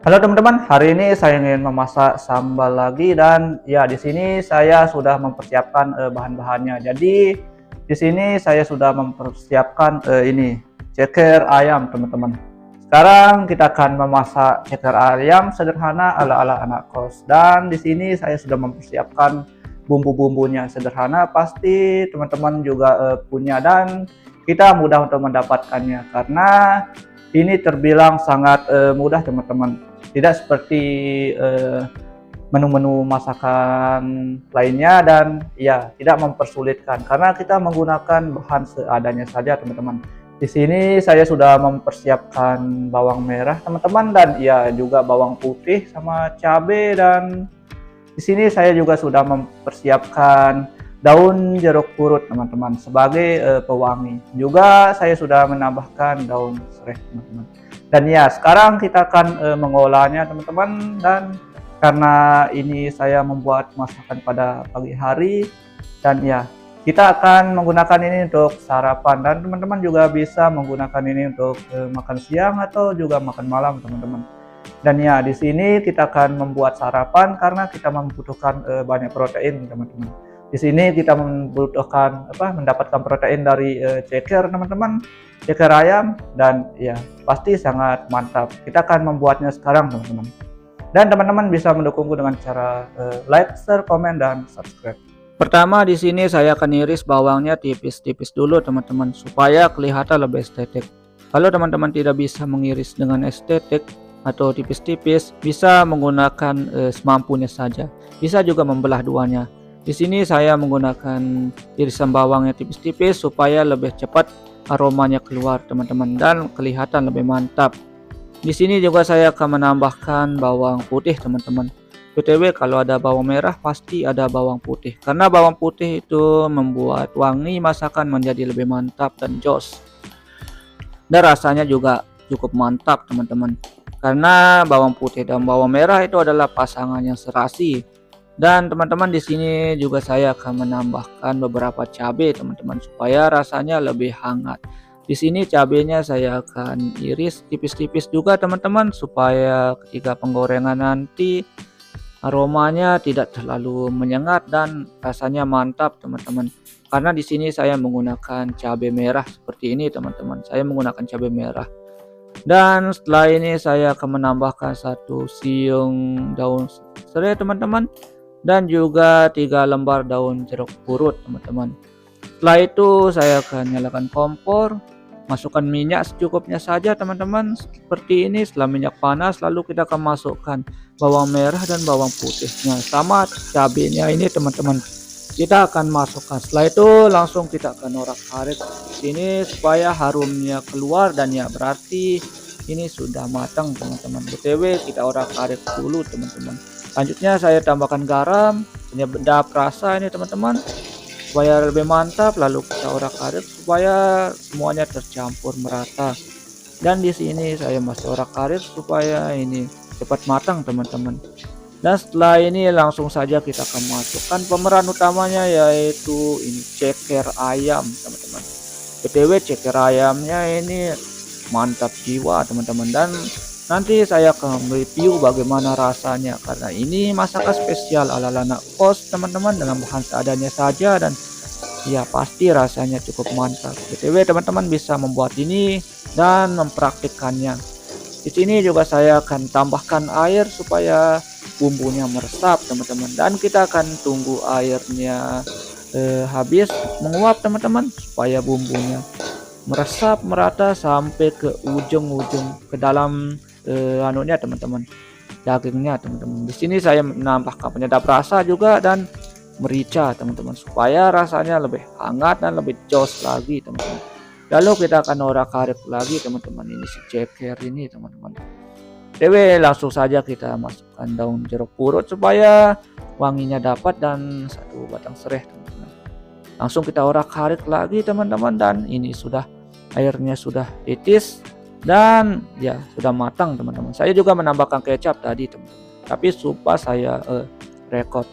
Halo teman-teman, hari ini saya ingin memasak sambal lagi dan ya di sini saya sudah mempersiapkan bahan-bahannya. Jadi di sini saya sudah mempersiapkan ini ceker ayam teman-teman. Sekarang kita akan memasak ceker ayam sederhana ala-ala anak kos. Dan di sini saya sudah mempersiapkan bumbu-bumbunya sederhana, pasti teman-teman juga punya dan kita mudah untuk mendapatkannya karena ini terbilang sangat mudah teman-teman. Tidak seperti menu-menu masakan lainnya dan ya tidak mempersulitkan karena kita menggunakan bahan seadanya saja teman-teman. Di sini saya sudah mempersiapkan bawang merah teman-teman dan ya juga bawang putih sama cabai, dan di sini saya juga sudah mempersiapkan daun jeruk purut teman-teman sebagai pewangi. Juga saya sudah menambahkan daun serai teman-teman. Dan ya sekarang kita akan mengolahnya teman-teman, dan karena ini saya membuat masakan pada pagi hari dan ya kita akan menggunakan ini untuk sarapan, dan teman-teman juga bisa menggunakan ini untuk makan siang atau juga makan malam teman-teman. Dan ya di sini kita akan membuat sarapan karena kita membutuhkan banyak protein teman-teman. Di sini kita membutuhkan mendapatkan protein dari ceker teman-teman, ceker ayam, dan ya pasti sangat mantap. Kita akan membuatnya sekarang teman-teman. Dan teman-teman bisa mendukungku dengan cara like, share, komen, dan subscribe. Pertama di sini saya akan iris bawangnya tipis-tipis dulu teman-teman supaya kelihatan lebih estetik. Kalau teman-teman tidak bisa mengiris dengan estetik atau tipis-tipis, bisa menggunakan semampunya saja. Bisa juga membelah duanya. Di sini saya menggunakan irisan bawangnya tipis-tipis supaya lebih cepat aromanya keluar teman-teman dan kelihatan lebih mantap. Di sini juga saya akan menambahkan bawang putih teman-teman. BTW kalau ada bawang merah pasti ada bawang putih, karena bawang putih itu membuat wangi masakan menjadi lebih mantap dan jos. Dan rasanya juga cukup mantap teman-teman. Karena bawang putih dan bawang merah itu adalah pasangan yang serasi. Dan teman-teman di sini juga saya akan menambahkan beberapa cabai teman-teman supaya rasanya lebih hangat. Di sini cabenya saya akan iris tipis-tipis juga teman-teman supaya ketika penggorengan nanti aromanya tidak terlalu menyengat dan rasanya mantap teman-teman. Karena di sini saya menggunakan cabai merah seperti ini teman-teman. Saya menggunakan cabai merah. Dan setelah ini saya akan menambahkan 1 siung daun serai teman-teman, dan juga 3 lembar daun jeruk purut teman-teman. Setelah itu saya akan nyalakan kompor, masukkan minyak secukupnya saja teman-teman seperti ini. Setelah minyak panas, lalu kita akan masukkan bawang merah dan bawang putihnya sama cabenya ini teman-teman. Kita akan masukkan. Setelah itu langsung kita akan orak-arik sini supaya harumnya keluar, dan ya berarti ini sudah matang teman-teman. BTW kita orak-arik dulu teman-teman. Selanjutnya saya tambahkan garam, penyedap rasa ini teman-teman supaya lebih mantap, lalu kita orak-arik supaya semuanya tercampur merata. Dan di sini saya masih orak-arik supaya ini cepat matang teman-teman. Dan setelah ini langsung saja kita akan masukkan pemeran utamanya, yaitu ini ceker ayam teman-teman. BTW ceker ayamnya ini mantap jiwa teman-teman, dan nanti saya akan review bagaimana rasanya karena ini masakan spesial ala anak kos teman-teman dengan bahan seadanya saja, dan ya pasti rasanya cukup mantap. BTW teman-teman bisa membuat ini dan mempraktikkannya. Di sini juga saya akan tambahkan air supaya bumbunya meresap teman-teman, dan kita akan tunggu airnya habis menguap teman-teman supaya bumbunya meresap merata sampai ke ujung-ujung ke dalam anunya teman-teman, dagingnya teman-teman. Di sini saya menambahkan penyedap rasa juga dan merica teman-teman supaya rasanya lebih hangat dan lebih jos lagi teman-teman. Lalu kita akan orak-arik lagi teman-teman ini si ceker ini teman-teman. Dewe langsung saja kita masukkan daun jeruk purut supaya wanginya dapat dan 1 batang serai teman-teman. Langsung kita orak-arik lagi teman-teman, dan ini sudah airnya sudah titis dan ya sudah matang teman-teman. Saya juga menambahkan kecap tadi teman-teman, tapi lupa saya record.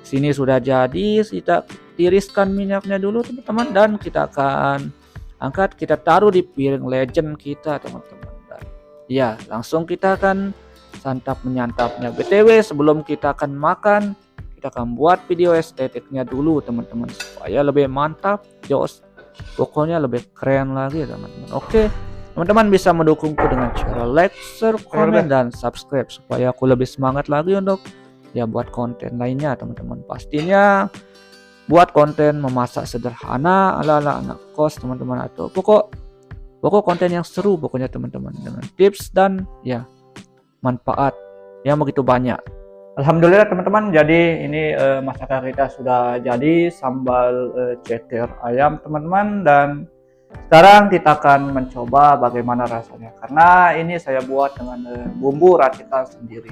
Sini sudah jadi, kita tiriskan minyaknya dulu teman-teman, dan kita akan angkat, kita taruh di piring legend kita teman-teman. Dan ya langsung kita akan santap menyantapnya. BTW sebelum kita akan makan, kita akan buat video estetiknya dulu teman-teman, supaya lebih mantap, jos, pokoknya lebih keren lagi teman-teman. Oke, teman-teman bisa mendukungku dengan cara like, share, komen, dan subscribe supaya aku lebih semangat lagi untuk ya buat konten lainnya teman-teman. Pastinya buat konten memasak sederhana ala-ala anak kos teman-teman, atau pokok konten yang seru pokoknya teman-teman, dengan tips dan ya manfaat yang begitu banyak. Alhamdulillah teman-teman, jadi ini masakan kita sudah jadi, sambal ceker ayam teman-teman, dan sekarang kita akan mencoba bagaimana rasanya, karena ini saya buat dengan bumbu racikan sendiri.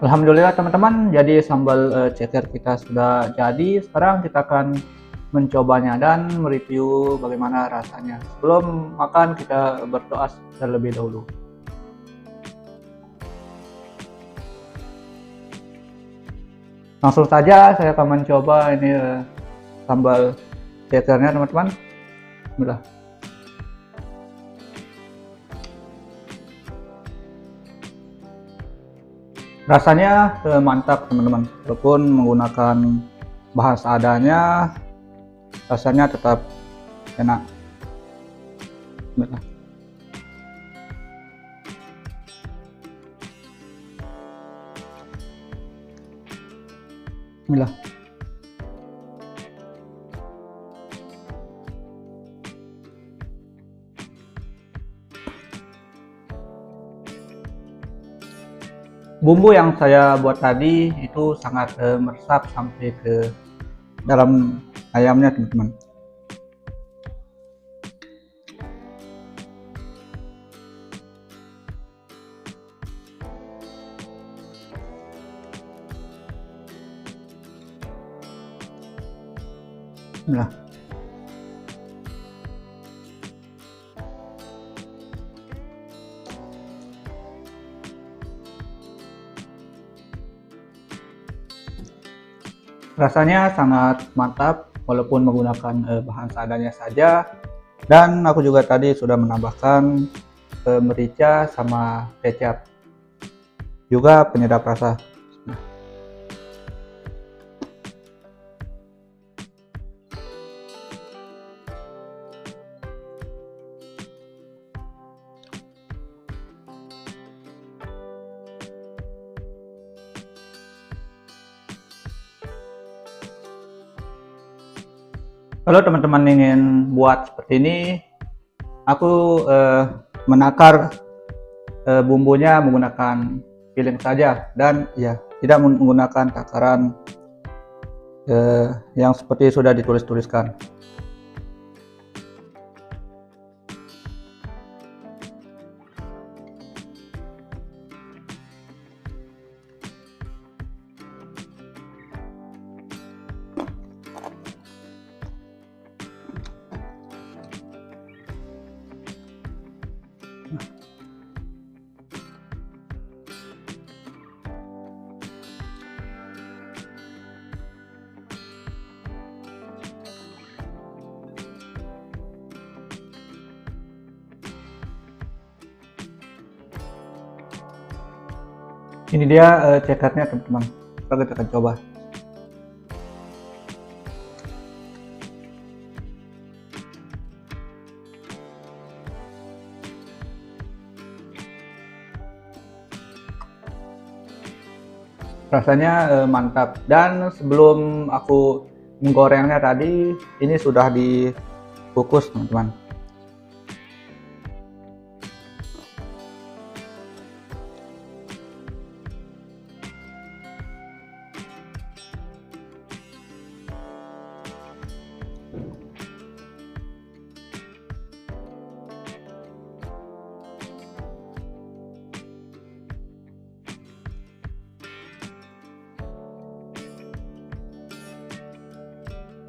Alhamdulillah teman-teman, jadi sambal ceker kita sudah jadi. Sekarang kita akan mencobanya dan mereview bagaimana rasanya. Sebelum makan kita berdoa terlebih dahulu. Langsung saja saya akan mencoba ini sambal cekernya teman-teman. Bismillah. Rasanya mantap teman-teman, walaupun menggunakan bahan seadanya, rasanya tetap enak. Bismillah. Bismillah. Bumbu yang saya buat tadi itu sangat meresap sampai ke dalam ayamnya teman-teman. Nah, rasanya sangat mantap walaupun menggunakan bahan seadanya saja, dan aku juga tadi sudah menambahkan merica sama kecap, juga penyedap rasa. Kalau teman-teman ingin buat seperti ini, aku menakar bumbunya menggunakan piring saja, dan ya tidak menggunakan takaran yang seperti sudah ditulis-tuliskan. Ini dia cekernya teman-teman, kita akan coba. Rasanya mantap, dan sebelum aku menggorengnya tadi, ini sudah dikukus teman-teman.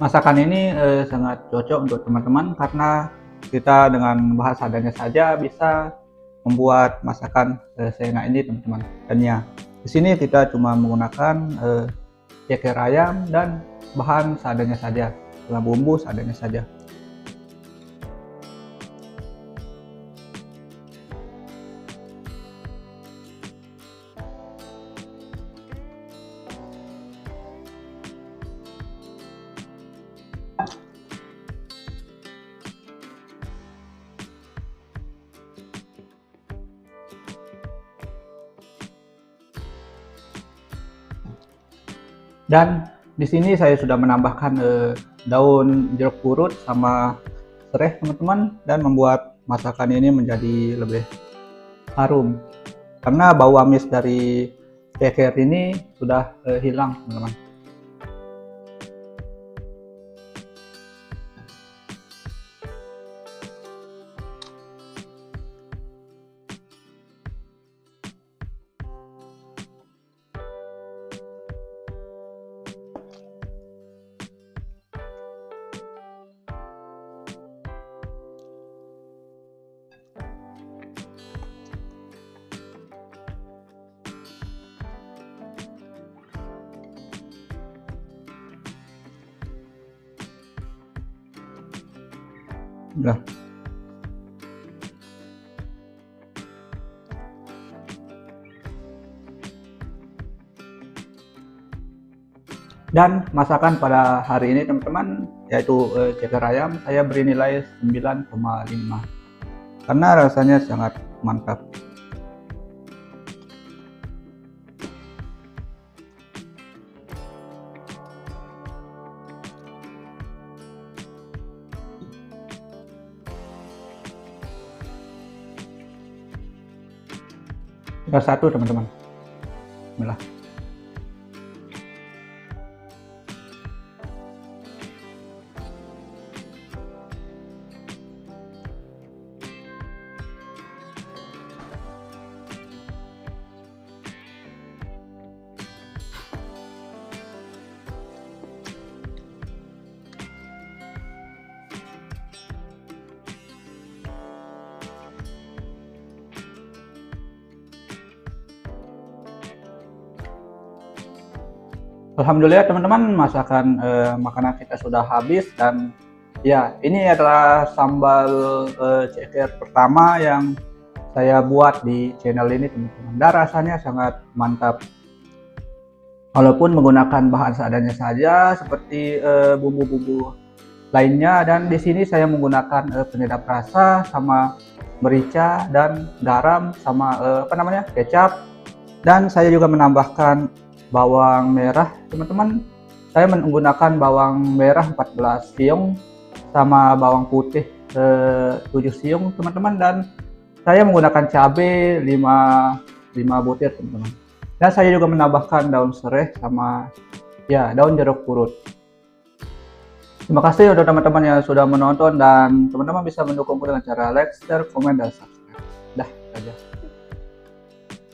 Masakan ini sangat cocok untuk teman-teman karena kita dengan bahan seadanya saja bisa membuat masakan seenak ini teman-teman. Dan ya, di sini kita cuma menggunakan ceker ayam dan bahan seadanya saja, dengan bumbu seadanya saja. Dan di sini saya sudah menambahkan daun jeruk purut sama serai teman-teman, dan membuat masakan ini menjadi lebih harum karena bau amis dari ceker ini sudah hilang teman-teman. Udah. Dan masakan pada hari ini teman-teman, yaitu ceker ayam, saya beri nilai 9,5 karena rasanya sangat mantap. Tinggal satu teman-teman. Bismillah. Alhamdulillah teman-teman, masakan makanan kita sudah habis. Dan ya, ini adalah sambal ceker pertama yang saya buat di channel ini teman-teman, dan rasanya sangat mantap walaupun menggunakan bahan seadanya saja seperti bumbu-bumbu lainnya. Dan di sini saya menggunakan penyedap rasa sama merica dan garam sama kecap, dan saya juga menambahkan bawang merah teman-teman. Saya menggunakan bawang merah 14 siung sama bawang putih 7 siung teman-teman, dan saya menggunakan cabai 5 butir teman-teman. Dan saya juga menambahkan daun serai sama ya daun jeruk purut. Terima kasih untuk teman-teman yang sudah menonton, dan teman-teman bisa mendukungku dengan cara like, share, komen, dan subscribe. Dah saja.